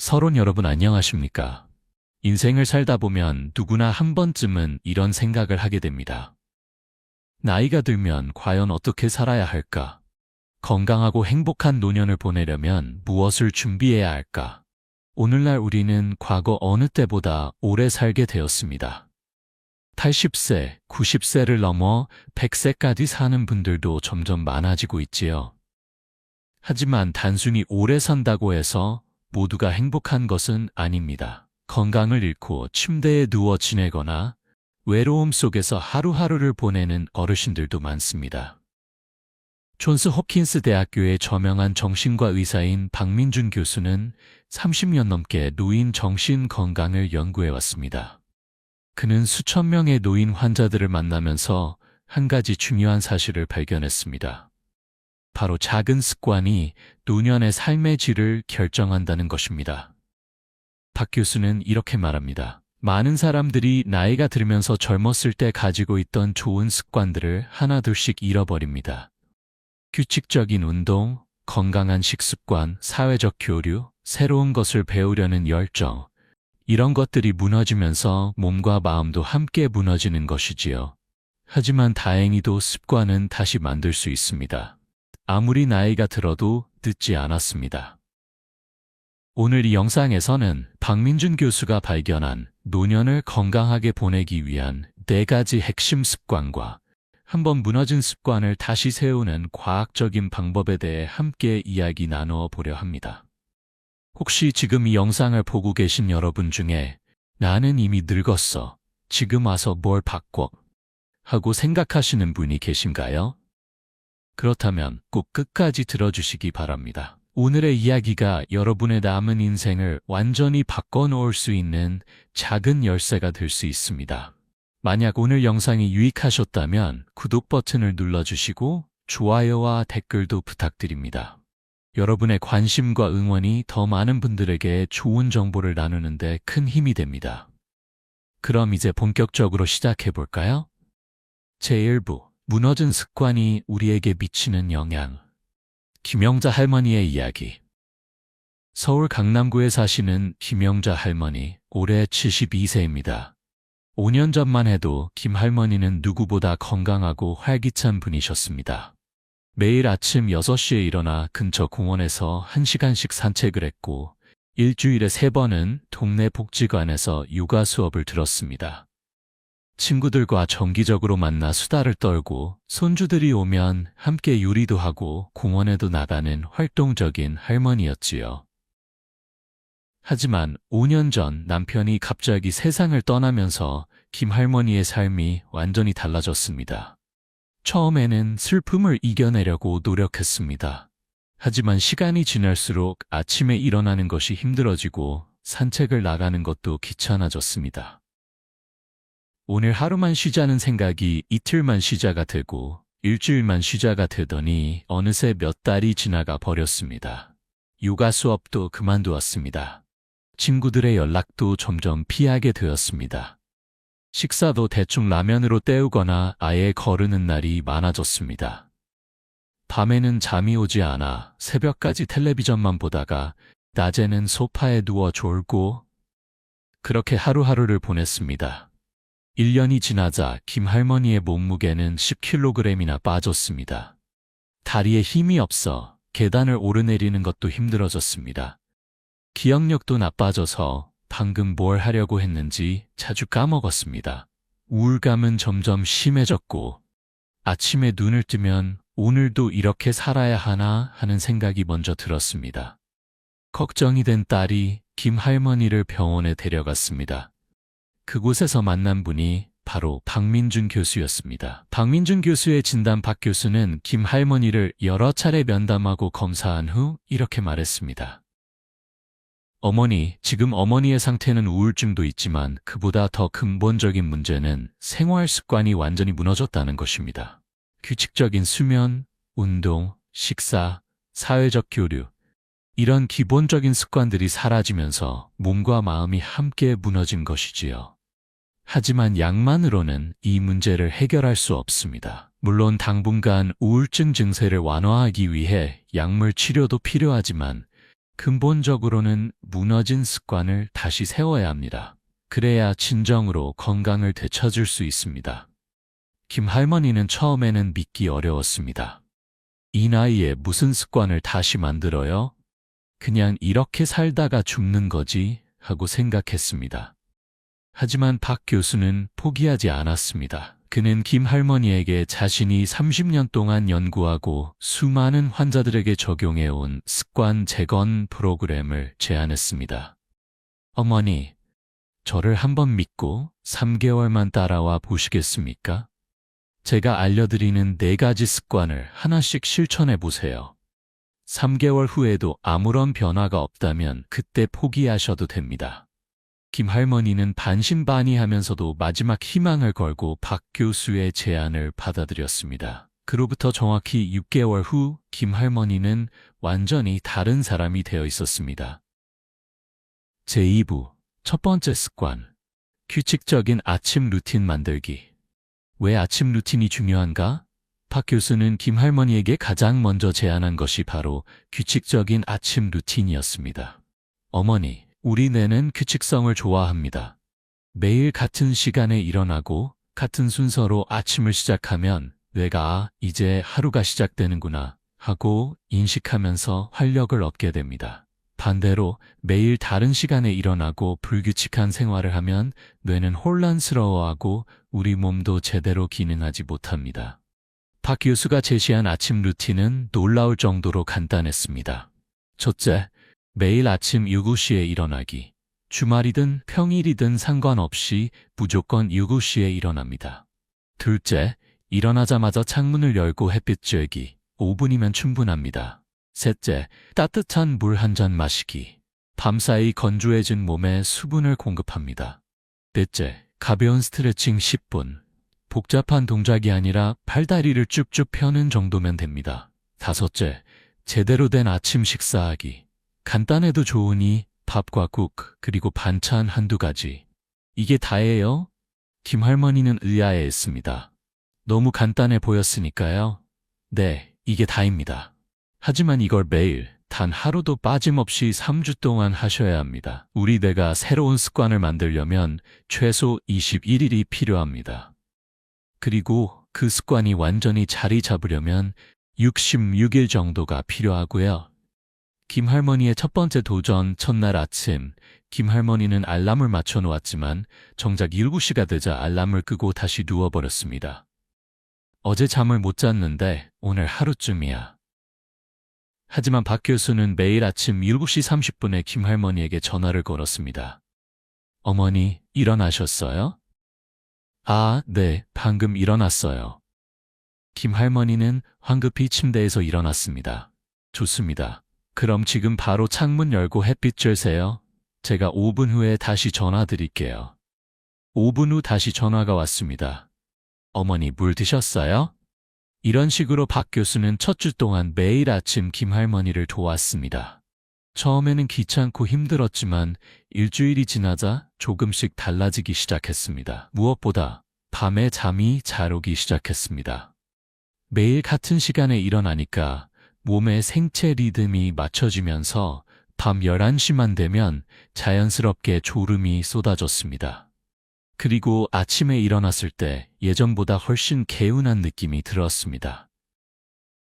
서론 여러분 안녕하십니까? 인생을 살다 보면 누구나 한 번쯤은 이런 생각을 하게 됩니다. 나이가 들면 과연 어떻게 살아야 할까? 건강하고 행복한 노년을 보내려면 무엇을 준비해야 할까? 오늘날 우리는 과거 어느 때보다 오래 살게 되었습니다. 80세, 90세를 넘어 100세까지 사는 분들도 점점 많아지고 있지요. 하지만 단순히 오래 산다고 해서 모두가 행복한 것은 아닙니다. 건강을 잃고 침대에 누워 지내거나 외로움 속에서 하루하루를 보내는 어르신들도 많습니다. 존스 홉킨스 대학교의 저명한 정신과 의사인 박민준 교수는 30년 넘게 노인 정신 건강을 연구해왔습니다. 그는 수천 명의 노인 환자들을 만나면서 한 가지 중요한 사실을 발견했습니다. 바로 작은 습관이 노년의 삶의 질을 결정한다는 것입니다. 박 교수는 이렇게 말합니다. 많은 사람들이 나이가 들면서 젊었을 때 가지고 있던 좋은 습관들을 하나둘씩 잃어버립니다. 규칙적인 운동, 건강한 식습관, 사회적 교류, 새로운 것을 배우려는 열정, 이런 것들이 무너지면서 몸과 마음도 함께 무너지는 것이지요. 하지만 다행히도 습관은 다시 만들 수 있습니다. 아무리 나이가 들어도 늦지 않았습니다. 오늘 이 영상에서는 박민준 교수가 발견한 노년을 건강하게 보내기 위한 4가지 핵심 습관과 한번 무너진 습관을 다시 세우는 과학적인 방법에 대해 함께 이야기 나누어 보려 합니다. 혹시 지금 이 영상을 보고 계신 여러분 중에 나는 이미 늙었어. 지금 와서 뭘 바꿔? 하고 생각하시는 분이 계신가요? 그렇다면 꼭 끝까지 들어주시기 바랍니다. 오늘의 이야기가 여러분의 남은 인생을 완전히 바꿔놓을 수 있는 작은 열쇠가 될 수 있습니다. 만약 오늘 영상이 유익하셨다면 구독 버튼을 눌러주시고 좋아요와 댓글도 부탁드립니다. 여러분의 관심과 응원이 더 많은 분들에게 좋은 정보를 나누는데 큰 힘이 됩니다. 그럼 이제 본격적으로 시작해볼까요? 제1부, 무너진 습관이 우리에게 미치는 영향. 김영자 할머니의 이야기. 서울 강남구에 사시는 김영자 할머니, 올해 72세입니다. 5년 전만 해도 김 할머니는 누구보다 건강하고 활기찬 분이셨습니다. 매일 아침 6시에 일어나 근처 공원에서 1시간씩 산책을 했고 일주일에 3번은 동네 복지관에서 요가 수업을 들었습니다. 친구들과 정기적으로 만나 수다를 떨고 손주들이 오면 함께 요리도 하고 공원에도 나가는 활동적인 할머니였지요. 하지만 5년 전 남편이 갑자기 세상을 떠나면서 김 할머니의 삶이 완전히 달라졌습니다. 처음에는 슬픔을 이겨내려고 노력했습니다. 하지만 시간이 지날수록 아침에 일어나는 것이 힘들어지고 산책을 나가는 것도 귀찮아졌습니다. 오늘 하루만 쉬자는 생각이 이틀만 쉬자가 되고 일주일만 쉬자가 되더니 어느새 몇 달이 지나가 버렸습니다. 요가 수업도 그만두었습니다. 친구들의 연락도 점점 피하게 되었습니다. 식사도 대충 라면으로 때우거나 아예 거르는 날이 많아졌습니다. 밤에는 잠이 오지 않아 새벽까지 텔레비전만 보다가 낮에는 소파에 누워 졸고 그렇게 하루하루를 보냈습니다. 1년이 지나자 김 할머니의 몸무게는 10kg이나 빠졌습니다. 다리에 힘이 없어 계단을 오르내리는 것도 힘들어졌습니다. 기억력도 나빠져서 방금 뭘 하려고 했는지 자주 까먹었습니다. 우울감은 점점 심해졌고 아침에 눈을 뜨면 오늘도 이렇게 살아야 하나 하는 생각이 먼저 들었습니다. 걱정이 된 딸이 김 할머니를 병원에 데려갔습니다. 그곳에서 만난 분이 바로 박민준 교수였습니다. 박민준 교수의 진단 박 교수는 김 할머니를 여러 차례 면담하고 검사한 후 이렇게 말했습니다. 어머니, 지금 어머니의 상태는 우울증도 있지만 그보다 더 근본적인 문제는 생활 습관이 완전히 무너졌다는 것입니다. 규칙적인 수면, 운동, 식사, 사회적 교류, 이런 기본적인 습관들이 사라지면서 몸과 마음이 함께 무너진 것이지요. 하지만 약만으로는 이 문제를 해결할 수 없습니다. 물론 당분간 우울증 증세를 완화하기 위해 약물 치료도 필요하지만 근본적으로는 무너진 습관을 다시 세워야 합니다. 그래야 진정으로 건강을 되찾을 수 있습니다. 김 할머니는 처음에는 믿기 어려웠습니다. 이 나이에 무슨 습관을 다시 만들어요? 그냥 이렇게 살다가 죽는 거지 하고 생각했습니다. 하지만 박 교수는 포기하지 않았습니다. 그는 김 할머니에게 자신이 30년 동안 연구하고 수많은 환자들에게 적용해온 습관 재건 프로그램을 제안했습니다. 어머니, 저를 한번 믿고 3개월만 따라와 보시겠습니까? 제가 알려드리는 4가지 습관을 하나씩 실천해 보세요. 3개월 후에도 아무런 변화가 없다면 그때 포기하셔도 됩니다. 김 할머니는 반신반의하면서도 마지막 희망을 걸고 박 교수의 제안을 받아들였습니다. 그로부터 정확히 6개월 후 김 할머니는 완전히 다른 사람이 되어 있었습니다. 제2부 첫 번째 습관, 규칙적인 아침 루틴 만들기. 왜 아침 루틴이 중요한가? 박 교수는 김 할머니에게 가장 먼저 제안한 것이 바로 규칙적인 아침 루틴이었습니다. 어머니, 우리 뇌는 규칙성을 좋아합니다. 매일 같은 시간에 일어나고 같은 순서로 아침을 시작하면 뇌가 이제 하루가 시작되는구나 하고 인식하면서 활력을 얻게 됩니다. 반대로 매일 다른 시간에 일어나고 불규칙한 생활을 하면 뇌는 혼란스러워하고 우리 몸도 제대로 기능하지 못합니다. 박 교수가 제시한 아침 루틴은 놀라울 정도로 간단했습니다. 첫째, 매일 아침 7시에 일어나기. 주말이든 평일이든 상관없이 무조건 7시에 일어납니다. 둘째, 일어나자마자 창문을 열고 햇빛 쬐기. 5분이면 충분합니다. 셋째, 따뜻한 물 한 잔 마시기. 밤사이 건조해진 몸에 수분을 공급합니다. 넷째, 가벼운 스트레칭 10분. 복잡한 동작이 아니라 팔다리를 쭉쭉 펴는 정도면 됩니다. 다섯째, 제대로 된 아침 식사하기. 간단해도 좋으니 밥과 국, 그리고 반찬 한두 가지. 이게 다예요? 김 할머니는 의아해했습니다. 너무 간단해 보였으니까요. 네, 이게 다입니다. 하지만 이걸 매일 단 하루도 빠짐없이 3주 동안 하셔야 합니다. 우리 뇌가 새로운 습관을 만들려면 최소 21일이 필요합니다. 그리고 그 습관이 완전히 자리 잡으려면 66일 정도가 필요하고요. 김 할머니의 첫 번째 도전 첫날 아침, 김 할머니는 알람을 맞춰 놓았지만 정작 7시가 되자 알람을 끄고 다시 누워버렸습니다. 어제 잠을 못 잤는데 오늘 하루쯤이야. 하지만 박 교수는 매일 아침 7시 30분에 김 할머니에게 전화를 걸었습니다. 어머니, 일어나셨어요? 아, 네, 방금 일어났어요. 김 할머니는 황급히 침대에서 일어났습니다. 좋습니다. 그럼 지금 바로 창문 열고 햇빛 쬐세요. 제가 5분 후에 다시 전화 드릴게요. 5분 후 다시 전화가 왔습니다. 어머니, 물 드셨어요? 이런 식으로 박 교수는 첫 주 동안 매일 아침 김 할머니를 도왔습니다. 처음에는 귀찮고 힘들었지만 일주일이 지나자 조금씩 달라지기 시작했습니다. 무엇보다 밤에 잠이 잘 오기 시작했습니다. 매일 같은 시간에 일어나니까 몸의 생체 리듬이 맞춰지면서 밤 11시만 되면 자연스럽게 졸음이 쏟아졌습니다. 그리고 아침에 일어났을 때 예전보다 훨씬 개운한 느낌이 들었습니다.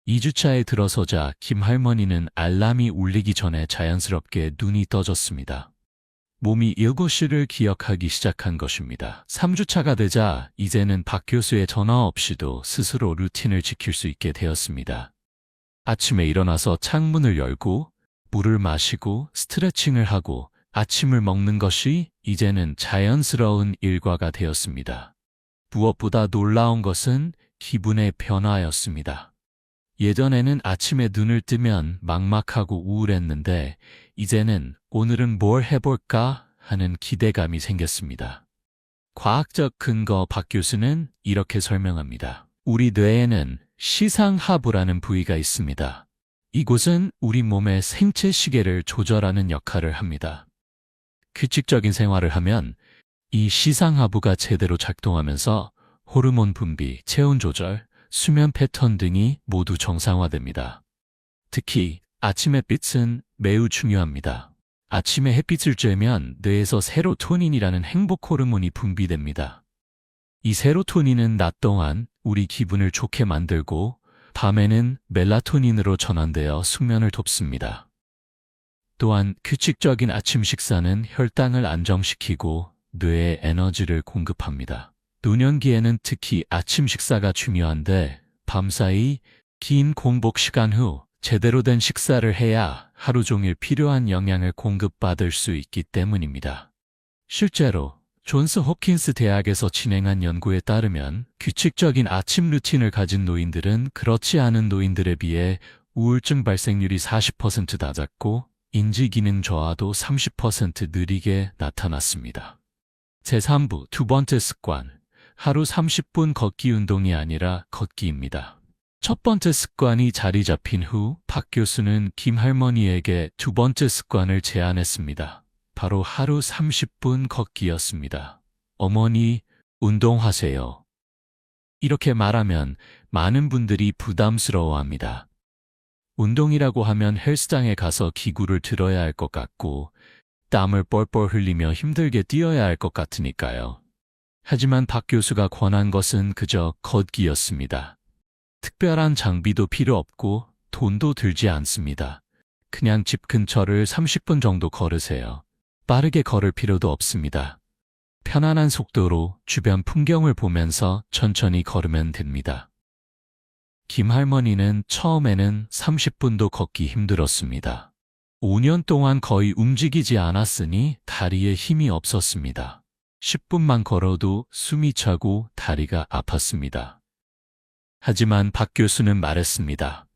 2주차에 들어서자 김 할머니는 알람이 울리기 전에 자연스럽게 눈이 떠졌습니다. 몸이 7시를 기억하기 시작한 것입니다. 3주차가 되자 이제는 박 교수의 전화 없이도 스스로 루틴을 지킬 수 있게 되었습니다. 아침에 일어나서 창문을 열고 물을 마시고 스트레칭을 하고 아침을 먹는 것이 이제는 자연스러운 일과가 되었습니다. 무엇보다 놀라운 것은 기분의 변화였습니다. 예전에는 아침에 눈을 뜨면 막막하고 우울했는데 이제는 오늘은 뭘 해볼까 하는 기대감이 생겼습니다. 과학적 근거 박 교수는 이렇게 설명합니다. 우리 뇌에는 시상하부라는 부위가 있습니다. 이곳은 우리 몸의 생체 시계를 조절하는 역할을 합니다. 규칙적인 생활을 하면 이 시상하부가 제대로 작동하면서 호르몬 분비, 체온 조절, 수면 패턴 등이 모두 정상화됩니다. 특히 아침 햇빛은 매우 중요합니다. 아침에 햇빛을 쬐면 뇌에서 세로토닌이라는 행복 호르몬이 분비됩니다. 이 세로토닌은 낮 동안 우리 기분을 좋게 만들고 밤에는 멜라토닌으로 전환되어 숙면을 돕습니다. 또한 규칙적인 아침 식사는 혈당을 안정시키고 뇌에 에너지를 공급합니다. 노년기에는 특히 아침 식사가 중요한데 밤사이 긴 공복 시간 후 제대로 된 식사를 해야 하루 종일 필요한 영양을 공급받을 수 있기 때문입니다. 실제로 존스 홉킨스 대학에서 진행한 연구에 따르면 규칙적인 아침 루틴을 가진 노인들은 그렇지 않은 노인들에 비해 우울증 발생률이 40% 낮았고 인지기능 저하도 30% 느리게 나타났습니다. 제3부 두 번째 습관, 하루 30분 걷기 운동이 아니라 걷기입니다. 첫 번째 습관이 자리 잡힌 후 박 교수는 김 할머니에게 두 번째 습관을 제안했습니다. 바로 하루 30분 걷기였습니다. 어머니, 운동하세요. 이렇게 말하면 많은 분들이 부담스러워합니다. 운동이라고 하면 헬스장에 가서 기구를 들어야 할 것 같고 땀을 뻘뻘 흘리며 힘들게 뛰어야 할 것 같으니까요. 하지만 박 교수가 권한 것은 그저 걷기였습니다. 특별한 장비도 필요 없고 돈도 들지 않습니다. 그냥 집 근처를 30분 정도 걸으세요. 빠르게 걸을 필요도 없습니다. 편안한 속도로 주변 풍경을 보면서 천천히 걸으면 됩니다. 김 할머니는 처음에는 30분도 걷기 힘들었습니다. 5년 동안 거의 움직이지 않았으니 다리에 힘이 없었습니다. 10분만 걸어도 숨이 차고 다리가 아팠습니다. 하지만 박 교수는 말했습니다.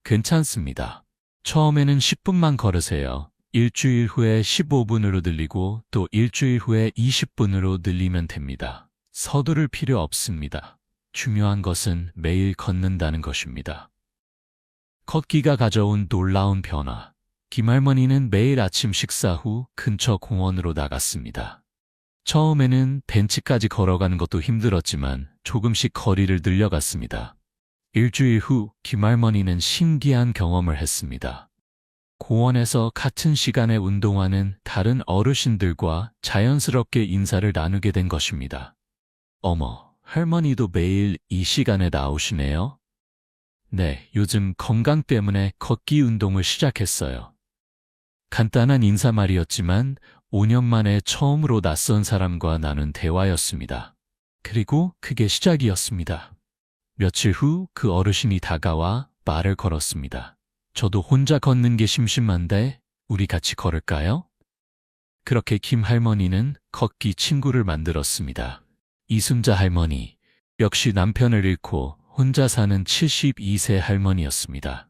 괜찮습니다. 처음에는 10분만 걸으세요. 일주일 후에 15분으로 늘리고 또 일주일 후에 20분으로 늘리면 됩니다. 서두를 필요 없습니다. 중요한 것은 매일 걷는다는 것입니다. 걷기가 가져온 놀라운 변화. 김할머니는 매일 아침 식사 후 근처 공원으로 나갔습니다. 처음에는 벤치까지 걸어가는 것도 힘들었지만 조금씩 거리를 늘려갔습니다. 일주일 후 김할머니는 신기한 경험을 했습니다. 공원에서 같은 시간에 운동하는 다른 어르신들과 자연스럽게 인사를 나누게 된 것입니다. 어머, 할머니도 매일 이 시간에 나오시네요? 네, 요즘 건강 때문에 걷기 운동을 시작했어요. 간단한 인사말이었지만 5년 만에 처음으로 낯선 사람과 나눈 대화였습니다. 그리고 그게 시작이었습니다. 며칠 후 그 어르신이 다가와 말을 걸었습니다. 저도 혼자 걷는 게 심심한데 우리 같이 걸을까요? 그렇게 김 할머니는 걷기 친구를 만들었습니다. 이순자 할머니, 역시 남편을 잃고 혼자 사는 72세 할머니였습니다.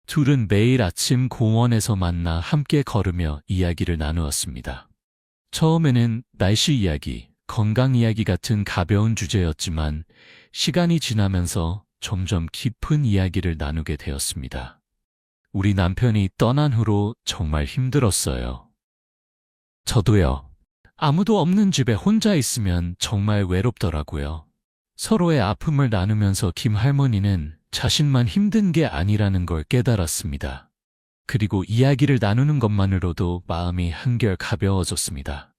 둘은 매일 아침 공원에서 만나 함께 걸으며 이야기를 나누었습니다. 처음에는 날씨 이야기, 건강 이야기 같은 가벼운 주제였지만 시간이 지나면서 점점 깊은 이야기를 나누게 되었습니다. 우리 남편이 떠난 후로 정말 힘들었어요. 저도요. 아무도 없는 집에 혼자 있으면 정말 외롭더라고요. 서로의 아픔을 나누면서 김 할머니는 자신만 힘든 게 아니라는 걸 깨달았습니다. 그리고 이야기를 나누는 것만으로도 마음이 한결 가벼워졌습니다.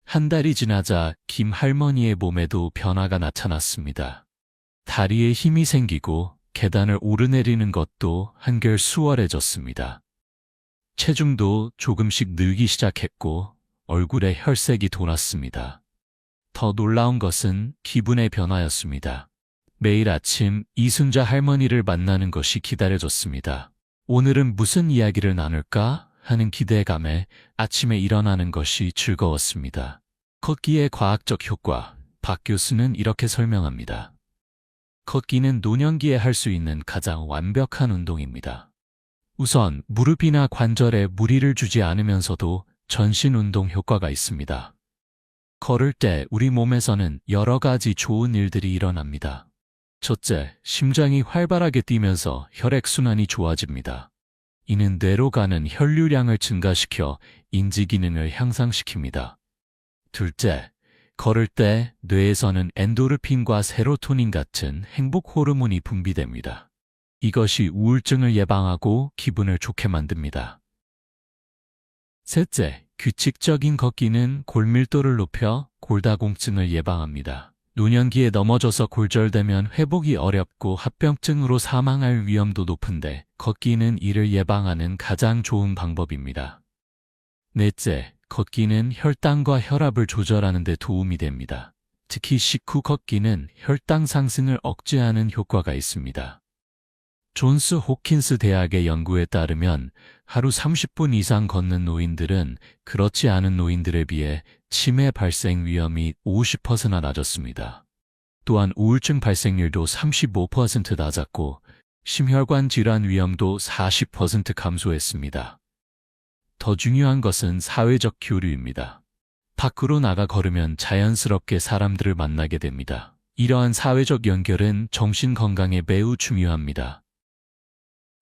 한 달이 지나자 김 할머니의 몸에도 변화가 나타났습니다. 다리에 힘이 생기고 계단을 오르내리는 것도 한결 수월해졌습니다. 체중도 조금씩 늘기 시작했고 얼굴에 혈색이 돌았습니다. 더 놀라운 것은 기분의 변화였습니다. 매일 아침 이순자 할머니를 만나는 것이 기다려졌습니다. 오늘은 무슨 이야기를 나눌까 하는 기대감에 아침에 일어나는 것이 즐거웠습니다. 걷기의 과학적 효과, 박 교수는 이렇게 설명합니다. 걷기는 노년기에 할 수 있는 가장 완벽한 운동입니다. 우선 무릎이나 관절에 무리를 주지 않으면서도 전신 운동 효과가 있습니다. 걸을 때 우리 몸에서는 여러 가지 좋은 일들이 일어납니다. 첫째, 심장이 활발하게 뛰면서 혈액순환이 좋아집니다. 이는 뇌로 가는 혈류량을 증가시켜 인지 기능을 향상시킵니다. 둘째, 걸을 때 뇌에서는 엔도르핀과 세로토닌 같은 행복 호르몬이 분비됩니다. 이것이 우울증을 예방하고 기분을 좋게 만듭니다. 셋째, 규칙적인 걷기는 골밀도를 높여 골다공증을 예방합니다. 노년기에 넘어져서 골절되면 회복이 어렵고 합병증으로 사망할 위험도 높은데 걷기는 이를 예방하는 가장 좋은 방법입니다. 넷째, 걷기는 혈당과 혈압을 조절하는 데 도움이 됩니다. 특히 식후 걷기는 혈당 상승을 억제하는 효과가 있습니다. 존스 호킨스 대학의 연구에 따르면 하루 30분 이상 걷는 노인들은 그렇지 않은 노인들에 비해 치매 발생 위험이 50%나 낮았습니다. 또한 우울증 발생률도 35% 낮았고 심혈관 질환 위험도 40% 감소했습니다. 더 중요한 것은 사회적 교류입니다. 밖으로 나가 걸으면 자연스럽게 사람들을 만나게 됩니다. 이러한 사회적 연결은 정신 건강에 매우 중요합니다.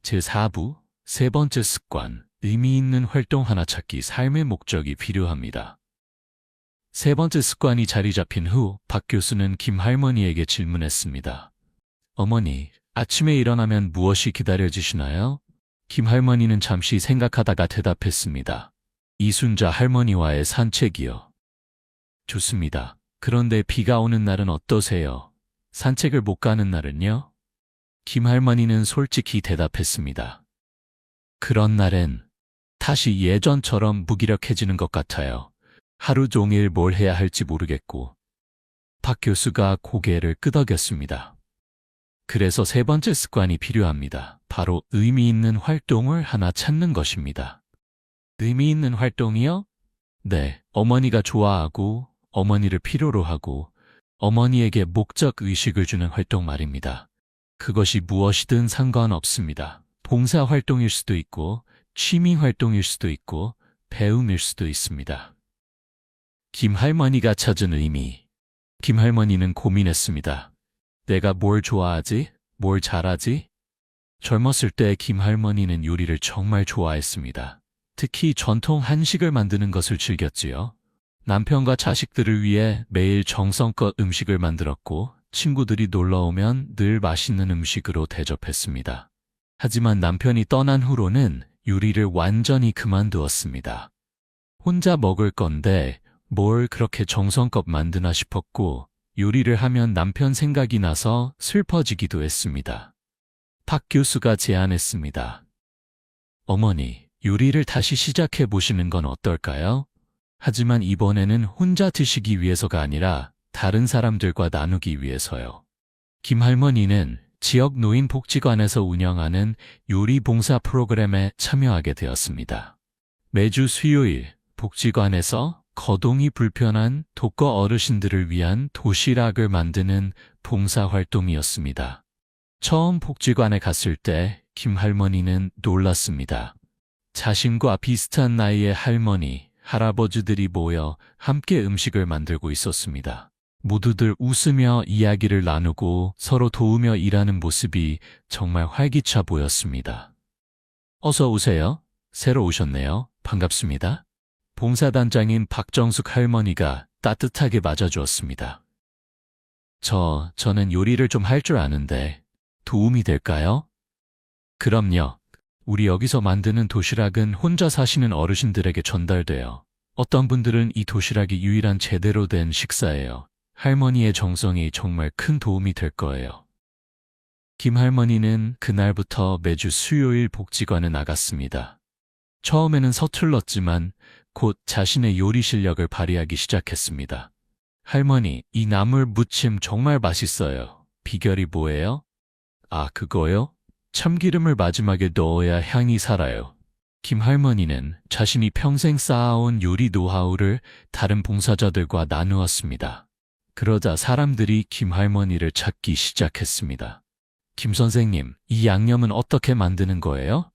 제4부, 세 번째 습관, 의미 있는 활동 하나 찾기 삶의 목적이 필요합니다. 세 번째 습관이 자리 잡힌 후 박 교수는 김 할머니에게 질문했습니다. 어머니, 아침에 일어나면 무엇이 기다려지시나요? 김 할머니는 잠시 생각하다가 대답했습니다. 이순자 할머니와의 산책이요. 좋습니다. 그런데 비가 오는 날은 어떠세요? 산책을 못 가는 날은요? 김 할머니는 솔직히 대답했습니다. 그런 날엔 다시 예전처럼 무기력해지는 것 같아요. 하루 종일 뭘 해야 할지 모르겠고. 박 교수가 고개를 끄덕였습니다. 그래서 세 번째 습관이 필요합니다. 바로 의미 있는 활동을 하나 찾는 것입니다. 의미 있는 활동이요? 네, 어머니가 좋아하고 어머니를 필요로 하고 어머니에게 목적 의식을 주는 활동 말입니다. 그것이 무엇이든 상관없습니다. 봉사활동일 수도 있고 취미활동일 수도 있고 배움일 수도 있습니다. 김 할머니가 찾은 의미. 김 할머니는 고민했습니다. 내가 뭘 좋아하지? 뭘 잘하지? 젊었을 때 김 할머니는 요리를 정말 좋아했습니다. 특히 전통 한식을 만드는 것을 즐겼지요. 남편과 자식들을 위해 매일 정성껏 음식을 만들었고 친구들이 놀러오면 늘 맛있는 음식으로 대접했습니다. 하지만 남편이 떠난 후로는 요리를 완전히 그만두었습니다. 혼자 먹을 건데 뭘 그렇게 정성껏 만드나 싶었고 요리를 하면 남편 생각이 나서 슬퍼지기도 했습니다. 박 교수가 제안했습니다. 어머니, 요리를 다시 시작해 보시는 건 어떨까요? 하지만 이번에는 혼자 드시기 위해서가 아니라 다른 사람들과 나누기 위해서요. 김 할머니는 지역 노인복지관에서 운영하는 요리 봉사 프로그램에 참여하게 되었습니다. 매주 수요일 복지관에서 거동이 불편한 독거 어르신들을 위한 도시락을 만드는 봉사활동이었습니다. 처음 복지관에 갔을 때 김 할머니는 놀랐습니다. 자신과 비슷한 나이의 할머니, 할아버지들이 모여 함께 음식을 만들고 있었습니다. 모두들 웃으며 이야기를 나누고 서로 도우며 일하는 모습이 정말 활기차 보였습니다. 어서 오세요. 새로 오셨네요. 반갑습니다. 봉사단장인 박정숙 할머니가 따뜻하게 맞아주었습니다. 저는 요리를 좀 할 줄 아는데 도움이 될까요? 그럼요. 우리 여기서 만드는 도시락은 혼자 사시는 어르신들에게 전달돼요. 어떤 분들은 이 도시락이 유일한 제대로 된 식사예요. 할머니의 정성이 정말 큰 도움이 될 거예요. 김 할머니는 그날부터 매주 수요일 복지관에 나갔습니다. 처음에는 서툴렀지만 곧 자신의 요리 실력을 발휘하기 시작했습니다. 할머니, 이 나물 무침 정말 맛있어요. 비결이 뭐예요? 아, 그거요? 참기름을 마지막에 넣어야 향이 살아요. 김 할머니는 자신이 평생 쌓아온 요리 노하우를 다른 봉사자들과 나누었습니다. 그러자 사람들이 김 할머니를 찾기 시작했습니다. 김 선생님, 이 양념은 어떻게 만드는 거예요?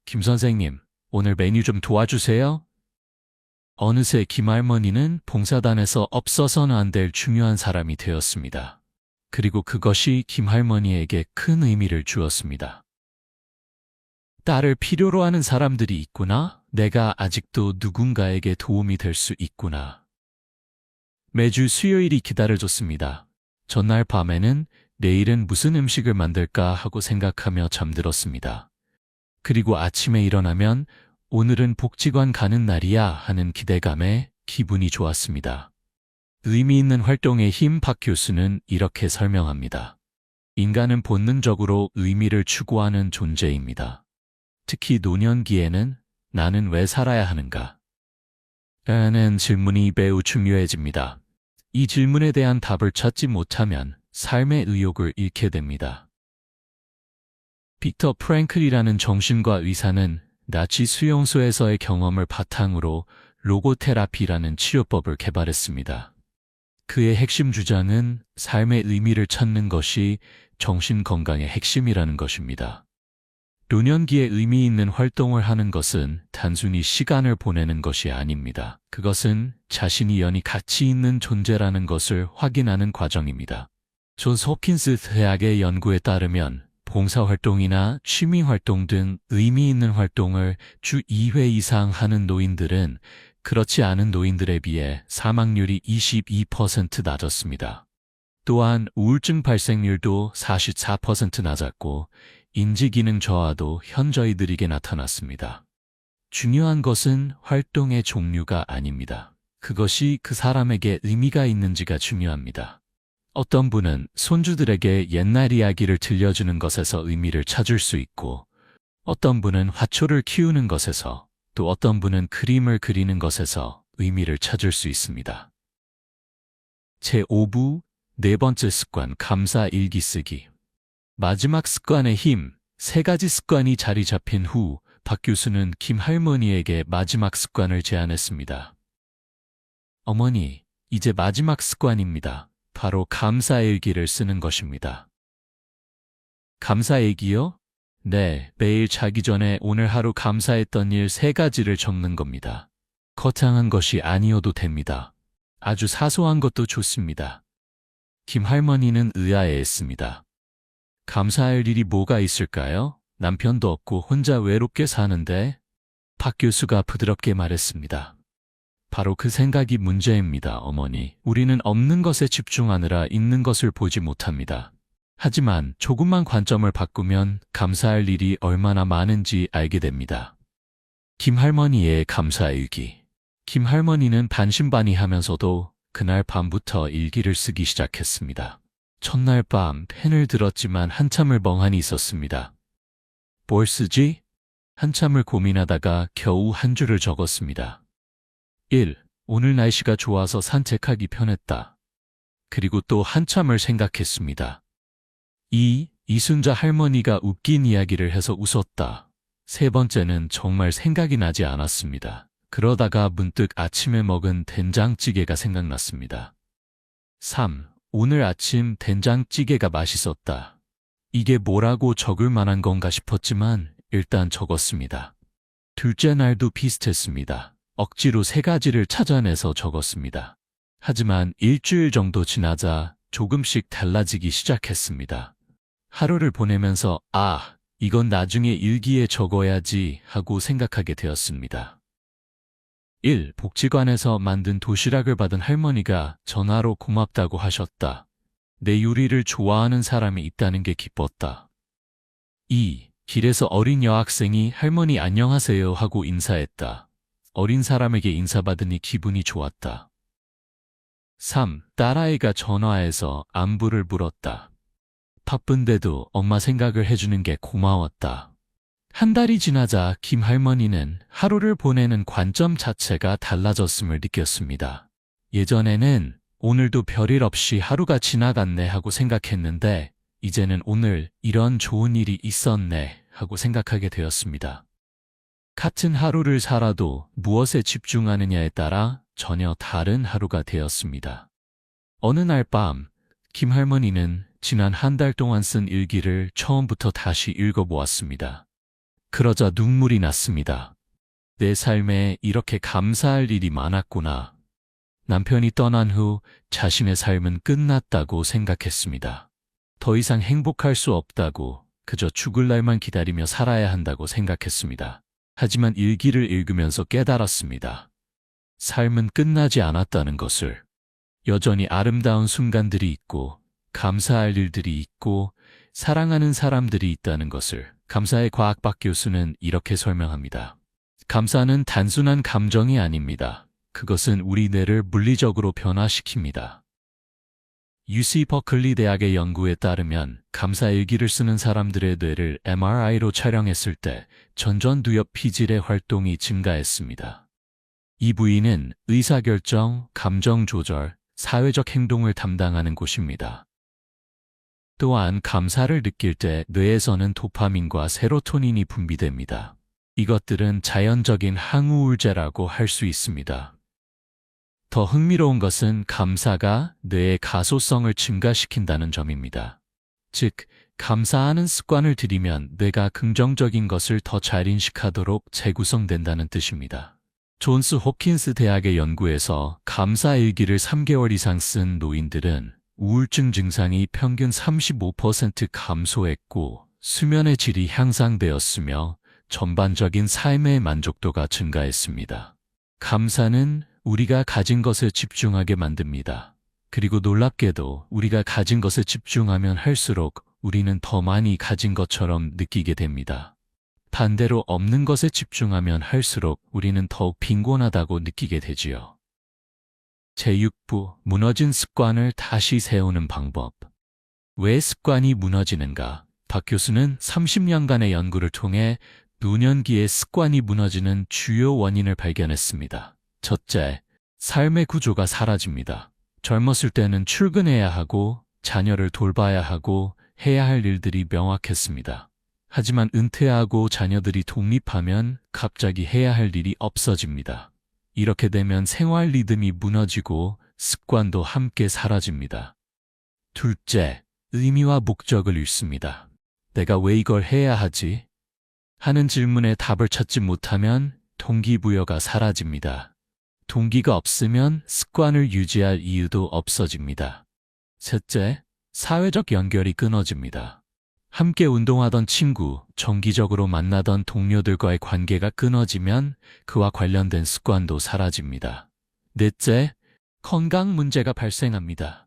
김 선생님, 오늘 메뉴 좀 도와주세요. 어느새 김 할머니는 봉사단에서 없어서는 안 될 중요한 사람이 되었습니다. 그리고 그것이 김 할머니에게 큰 의미를 주었습니다. 딸을 필요로 하는 사람들이 있구나. 내가 아직도 누군가에게 도움이 될 수 있구나. 매주 수요일이 기다려졌습니다. 전날 밤에는 내일은 무슨 음식을 만들까 하고 생각하며 잠들었습니다. 그리고 아침에 일어나면 오늘은 복지관 가는 날이야 하는 기대감에 기분이 좋았습니다. 의미 있는 활동의 힘. 박 교수는 이렇게 설명합니다. 인간은 본능적으로 의미를 추구하는 존재입니다. 특히 노년기에는 나는 왜 살아야 하는가? 라는 질문이 매우 중요해집니다. 이 질문에 대한 답을 찾지 못하면 삶의 의욕을 잃게 됩니다. 빅터 프랭클이라는 정신과 의사는 나치 수용소에서의 경험을 바탕으로 로고테라피라는 치료법을 개발했습니다. 그의 핵심 주장은 삶의 의미를 찾는 것이 정신건강의 핵심이라는 것입니다. 노년기에 의미 있는 활동을 하는 것은 단순히 시간을 보내는 것이 아닙니다. 그것은 자신이 연히 가치 있는 존재라는 것을 확인하는 과정입니다. 존스 홉킨스 대학의 연구에 따르면 봉사활동이나 취미활동 등 의미 있는 활동을 주 2회 이상 하는 노인들은 그렇지 않은 노인들에 비해 사망률이 22% 낮았습니다. 또한 우울증 발생률도 44% 낮았고 인지기능 저하도 현저히 느리게 나타났습니다. 중요한 것은 활동의 종류가 아닙니다. 그것이 그 사람에게 의미가 있는지가 중요합니다. 어떤 분은 손주들에게 옛날 이야기를 들려주는 것에서 의미를 찾을 수 있고, 어떤 분은 화초를 키우는 것에서, 또 어떤 분은 그림을 그리는 것에서 의미를 찾을 수 있습니다. 제5부 네 번째 습관, 감사 일기 쓰기. 마지막 습관의 힘. 3가지 습관이 자리 잡힌 후 박 교수는 김 할머니에게 마지막 습관을 제안했습니다. 어머니, 이제 마지막 습관입니다. 바로 감사일기를 쓰는 것입니다. 감사일기요? 네, 매일 자기 전에 오늘 하루 감사했던 일 3가지를 적는 겁니다. 거창한 것이 아니어도 됩니다. 아주 사소한 것도 좋습니다. 김 할머니는 의아해했습니다. 감사할 일이 뭐가 있을까요? 남편도 없고 혼자 외롭게 사는데. 박 교수가 부드럽게 말했습니다. 바로 그 생각이 문제입니다, 어머니. 우리는 없는 것에 집중하느라 있는 것을 보지 못합니다. 하지만 조금만 관점을 바꾸면 감사할 일이 얼마나 많은지 알게 됩니다. 김 할머니의 감사일기. 김 할머니는 반신반의하면서도 그날 밤부터 일기를 쓰기 시작했습니다. 첫날 밤 펜을 들었지만 한참을 멍하니 있었습니다. 뭘 쓰지? 한참을 고민하다가 겨우 한 줄을 적었습니다. 1. 오늘 날씨가 좋아서 산책하기 편했다. 그리고 또 한참을 생각했습니다. 2. 이순자 할머니가 웃긴 이야기를 해서 웃었다. 3번째는 정말 생각이 나지 않았습니다. 그러다가 문득 아침에 먹은 된장찌개가 생각났습니다. 3. 오늘 아침 된장찌개가 맛있었다. 이게 뭐라고 적을 만한 건가 싶었지만 일단 적었습니다. 둘째 날도 비슷했습니다. 억지로 3가지를 찾아내서 적었습니다. 하지만 일주일 정도 지나자 조금씩 달라지기 시작했습니다. 하루를 보내면서 이건 나중에 일기에 적어야지 하고 생각하게 되었습니다. 1. 복지관에서 만든 도시락을 받은 할머니가 전화로 고맙다고 하셨다. 내 요리를 좋아하는 사람이 있다는 게 기뻤다. 2. 길에서 어린 여학생이 할머니 안녕하세요 하고 인사했다. 어린 사람에게 인사받으니 기분이 좋았다. 3. 딸아이가 전화해서 안부를 물었다. 바쁜데도 엄마 생각을 해주는 게 고마웠다. 한 달이 지나자 김 할머니는 하루를 보내는 관점 자체가 달라졌음을 느꼈습니다. 예전에는 오늘도 별일 없이 하루가 지나갔네 하고 생각했는데 이제는 오늘 이런 좋은 일이 있었네 하고 생각하게 되었습니다. 같은 하루를 살아도 무엇에 집중하느냐에 따라 전혀 다른 하루가 되었습니다. 어느 날 밤, 김 할머니는 지난 한 달 동안 쓴 일기를 처음부터 다시 읽어보았습니다. 그러자 눈물이 났습니다. 내 삶에 이렇게 감사할 일이 많았구나. 남편이 떠난 후 자신의 삶은 끝났다고 생각했습니다. 더 이상 행복할 수 없다고, 그저 죽을 날만 기다리며 살아야 한다고 생각했습니다. 하지만 일기를 읽으면서 깨달았습니다. 삶은 끝나지 않았다는 것을. 여전히 아름다운 순간들이 있고, 감사할 일들이 있고, 사랑하는 사람들이 있다는 것을. 감사의 과학 박 교수는 이렇게 설명합니다. 감사는 단순한 감정이 아닙니다. 그것은 우리 뇌를 물리적으로 변화시킵니다. UC 버클리 대학의 연구에 따르면 감사일기를 쓰는 사람들의 뇌를 MRI로 촬영했을 때 전전두엽 피질의 활동이 증가했습니다. 이 부위는 의사결정, 감정 조절, 사회적 행동을 담당하는 곳입니다. 또한 감사를 느낄 때 뇌에서는 도파민과 세로토닌이 분비됩니다. 이것들은 자연적인 항우울제라고 할 수 있습니다. 더 흥미로운 것은 감사가 뇌의 가소성을 증가시킨다는 점입니다. 즉, 감사하는 습관을 들이면 뇌가 긍정적인 것을 더 잘 인식하도록 재구성된다는 뜻입니다. 존스 홉킨스 대학의 연구에서 감사일기를 3개월 이상 쓴 노인들은 우울증 증상이 평균 35% 감소했고 수면의 질이 향상되었으며 전반적인 삶의 만족도가 증가했습니다. 감사는 우리가 가진 것에 집중하게 만듭니다. 그리고 놀랍게도 우리가 가진 것에 집중하면 할수록 우리는 더 많이 가진 것처럼 느끼게 됩니다. 반대로 없는 것에 집중하면 할수록 우리는 더욱 빈곤하다고 느끼게 되지요. 제6부, 무너진 습관을 다시 세우는 방법. 왜 습관이 무너지는가? 박 교수는 30년간의 연구를 통해 노년기에 습관이 무너지는 주요 원인을 발견했습니다. 첫째, 삶의 구조가 사라집니다. 젊었을 때는 출근해야 하고 자녀를 돌봐야 하고 해야 할 일들이 명확했습니다. 하지만 은퇴하고 자녀들이 독립하면 갑자기 해야 할 일이 없어집니다. 이렇게 되면 생활 리듬이 무너지고 습관도 함께 사라집니다. 둘째, 의미와 목적을 잃습니다. 내가 왜 이걸 해야 하지? 하는 질문에 답을 찾지 못하면 동기부여가 사라집니다. 동기가 없으면 습관을 유지할 이유도 없어집니다. 셋째, 사회적 연결이 끊어집니다. 함께 운동하던 친구, 정기적으로 만나던 동료들과의 관계가 끊어지면 그와 관련된 습관도 사라집니다. 넷째, 건강 문제가 발생합니다.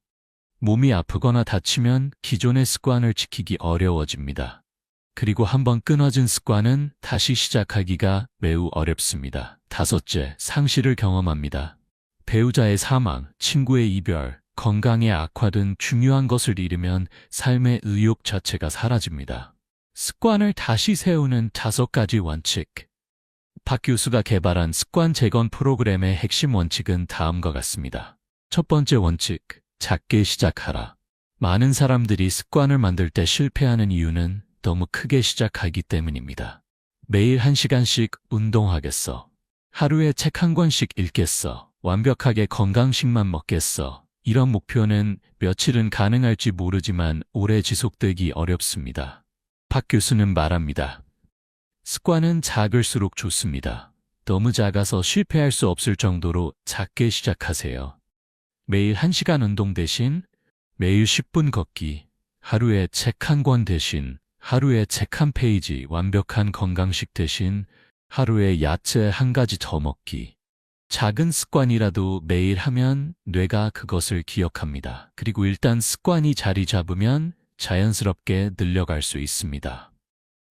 몸이 아프거나 다치면 기존의 습관을 지키기 어려워집니다. 그리고 한번 끊어진 습관은 다시 시작하기가 매우 어렵습니다. 다섯째, 상실을 경험합니다. 배우자의 사망, 친구의 이별, 건강의 악화 등 중요한 것을 잃으면 삶의 의욕 자체가 사라집니다. 습관을 다시 세우는 5가지 원칙. 박 교수가 개발한 습관 재건 프로그램의 핵심 원칙은 다음과 같습니다. 첫 번째 원칙, 작게 시작하라. 많은 사람들이 습관을 만들 때 실패하는 이유는 너무 크게 시작하기 때문입니다. 매일 1시간씩 운동하겠어. 하루에 책 1권씩 읽겠어. 완벽하게 건강식만 먹겠어. 이런 목표는 며칠은 가능할지 모르지만 오래 지속되기 어렵습니다. 박 교수는 말합니다. 습관은 작을수록 좋습니다. 너무 작아서 실패할 수 없을 정도로 작게 시작하세요. 매일 1시간 운동 대신 매일 10분 걷기, 하루에 책 1권 대신 하루에 책 1페이지, 완벽한 건강식 대신 하루에 야채 1가지 더 먹기. 작은 습관이라도 매일 하면 뇌가 그것을 기억합니다. 그리고 일단 습관이 자리 잡으면 자연스럽게 늘려갈 수 있습니다.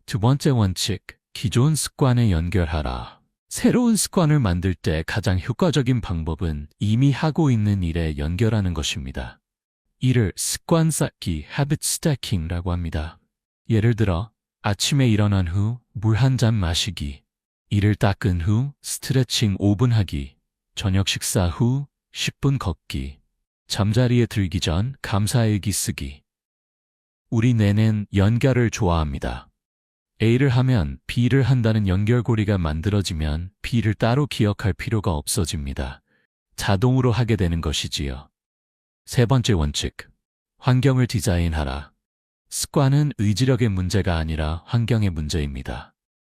두 번째 원칙, 기존 습관에 연결하라. 새로운 습관을 만들 때 가장 효과적인 방법은 이미 하고 있는 일에 연결하는 것입니다. 이를 습관 쌓기, habit stacking라고 합니다. 예를 들어 아침에 일어난 후 물 1잔 마시기, 이를 닦은 후 스트레칭 5분 하기, 저녁 식사 후 10분 걷기, 잠자리에 들기 전 감사일기 쓰기. 우리 뇌는 연결을 좋아합니다. A를 하면 B를 한다는 연결고리가 만들어지면 B를 따로 기억할 필요가 없어집니다. 자동으로 하게 되는 것이지요. 세 번째 원칙, 환경을 디자인하라. 습관은 의지력의 문제가 아니라 환경의 문제입니다.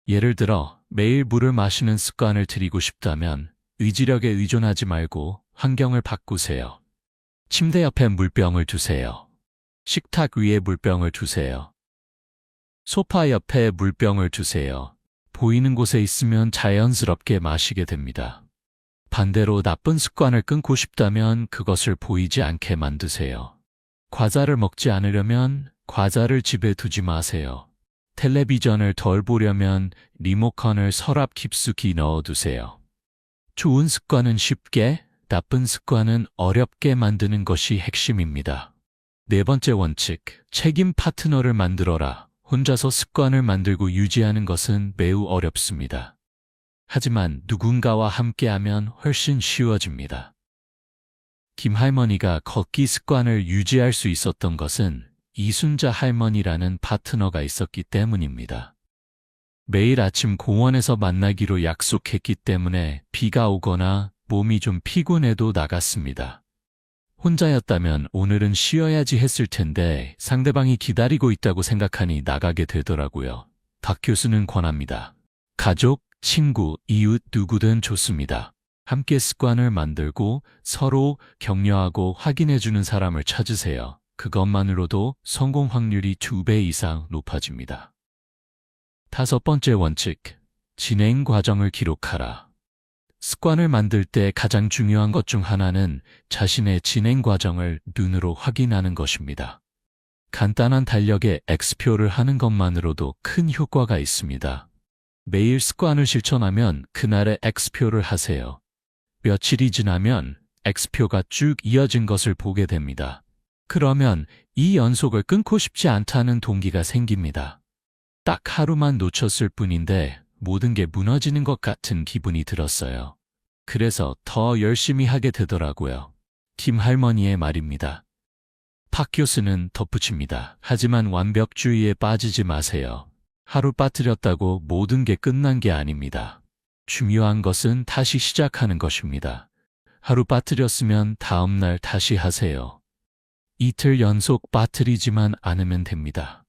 예를 들어 매일 물을 마시는 습관을 들이고 싶다면 의지력에 의존하지 말고 환경을 바꾸세요. 침대 옆에 물병을 두세요. 식탁 위에 물병을 두세요. 소파 옆에 물병을 두세요. 보이는 곳에 있으면 자연스럽게 마시게 됩니다. 반대로 나쁜 습관을 끊고 싶다면 그것을 보이지 않게 만드세요. 과자를 먹지 않으려면 과자를 집에 두지 마세요. 텔레비전을 덜 보려면 리모컨을 서랍 깊숙이 넣어두세요. 좋은 습관은 쉽게, 나쁜 습관은 어렵게 만드는 것이 핵심입니다. 네 번째 원칙, 책임 파트너를 만들어라. 혼자서 습관을 만들고 유지하는 것은 매우 어렵습니다. 하지만 누군가와 함께하면 훨씬 쉬워집니다. 김할머니가 걷기 습관을 유지할 수 있었던 것은 이순자 할머니라는 파트너가 있었기 때문입니다. 매일 아침 공원에서 만나기로 약속했기 때문에 비가 오거나 몸이 좀 피곤해도 나갔습니다. 혼자였다면 오늘은 쉬어야지 했을 텐데 상대방이 기다리고 있다고 생각하니 나가게 되더라고요. 박 교수는 권합니다. 가족, 친구, 이웃 누구든 좋습니다. 함께 습관을 만들고 서로 격려하고 확인해주는 사람을 찾으세요. 그것만으로도 성공 확률이 2배 이상 높아집니다. 다섯 번째 원칙, 진행 과정을 기록하라. 습관을 만들 때 가장 중요한 것 중 하나는 자신의 진행 과정을 눈으로 확인하는 것입니다. 간단한 달력에 X표를 하는 것만으로도 큰 효과가 있습니다. 매일 습관을 실천하면 그날의 X표를 하세요. 며칠이 지나면 X표가 쭉 이어진 것을 보게 됩니다. 그러면 이 연속을 끊고 싶지 않다는 동기가 생깁니다. 딱 하루만 놓쳤을 뿐인데 모든 게 무너지는 것 같은 기분이 들었어요. 그래서 더 열심히 하게 되더라고요. 김할머니의 말입니다. 박 교수는 덧붙입니다. 하지만 완벽주의에 빠지지 마세요. 하루 빠뜨렸다고 모든 게 끝난 게 아닙니다. 중요한 것은 다시 시작하는 것입니다. 하루 빠뜨렸으면 다음 날 다시 하세요. 이틀 연속 빠뜨리지만 않으면 됩니다.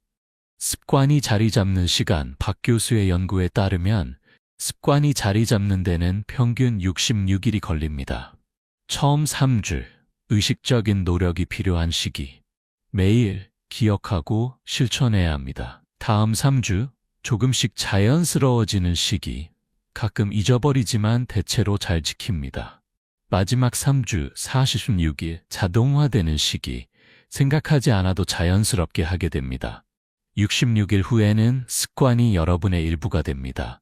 습관이 자리 잡는 시간, 박 교수의 연구에 따르면 습관이 자리 잡는 데는 평균 66일이 걸립니다. 처음 3주, 의식적인 노력이 필요한 시기. 매일 기억하고 실천해야 합니다. 다음 3주, 조금씩 자연스러워지는 시기. 가끔 잊어버리지만 대체로 잘 지킵니다. 마지막 3주, 46일, 자동화되는 시기. 생각하지 않아도 자연스럽게 하게 됩니다. 66일 후에는 습관이 여러분의 일부가 됩니다.